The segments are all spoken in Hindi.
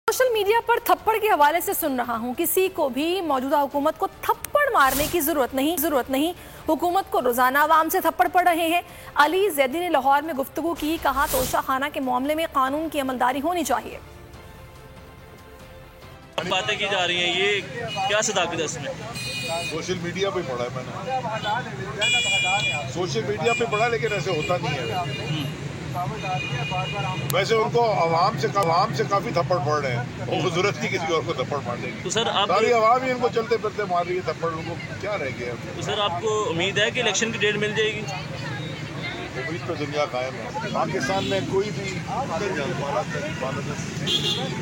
सोशल मीडिया पर थप्पड़ के हवाले से सुन रहा हूं, किसी को भी मौजूदा हुकूमत को थप्पड़ मारने की जरूरत नहीं। हुकूमत को रोजाना आवाम से थप्पड़ पड़ रहे हैं। अली जैदी ने लाहौर में गुफ्तगू की, कहा तोशा खाना के मामले में कानून की अमलदारी होनी चाहिए। बातें की जा रही हैं, ये क्या सदाकत है इसमें? सोशल मीडिया पे पढ़ा है मैंने, सोशल मीडिया पे पढ़ा, लेकिन ऐसे होता नहीं है। वैसे उनको आवाम से काफी थप्पड़ पड़ रहे हैं, उनको जरूरत नहीं किसी और को थप्पड़ मारने की। तो सर आप सारी आवाम ही उनको चलते फिरते मार रही है थप्पड़, उनको क्या रह गया? तो सर आपको उम्मीद है कि इलेक्शन की डेट मिल जाएगी? उम्मीद तो दुनिया कायम है। पाकिस्तान में कोई भी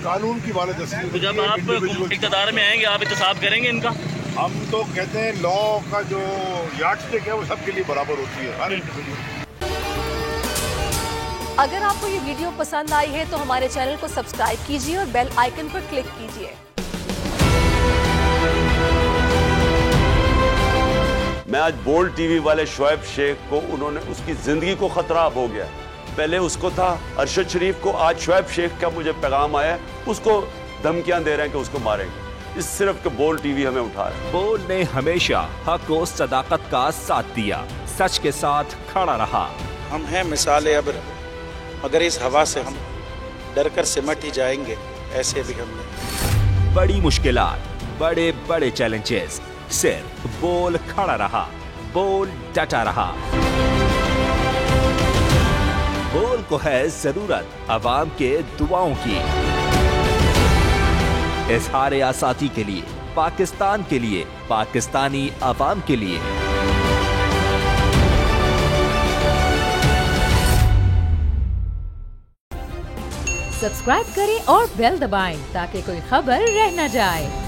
कानून की वालदस्ती। तो जब आप इक़्तिदार में आएंगे, आप एहतसाब करेंगे इनका? हम तो कहते हैं लॉ का जो यार्डस्टिक है वो सबके लिए बराबर होती है, हर इंडिविजुअल। अगर आपको ये वीडियो पसंद आई है तो हमारे चैनल को सब्सक्राइब कीजिए और बेल आइकन पर क्लिक कीजिए। मैं आज बोल्ड टीवी वाले शोएब शेख को, उन्होंने उसकी जिंदगी को खतरा अब हो गया। पहले उसको था अरशद शरीफ को, आज शोएब शेख का मुझे पैगाम आया, उसको धमकियां दे रहे हैं कि उसको मारेंगे। इस सिर्फ के बोल्ड टीवी हमें उठा रहा है। बोल्ड ने हमेशा हक और सदाकत का साथ दिया, सच के साथ खड़ा रहा। हम हैं मिसाल अब्र, मगर इस हवा से हम डर कर सिमट ही जाएंगे, ऐसे भी हमने। बड़ी मुश्किलात, बड़े बड़े चैलेंजेस, सिर्फ बोल खड़ा रहा, बोल डटा रहा। बोल को है जरूरत अवाम के दुआओं की। इजहार आसाती के लिए, पाकिस्तान के लिए, पाकिस्तानी अवाम के लिए। सब्सक्राइब करें और बेल दबाएं ताकि कोई खबर रह न जाए।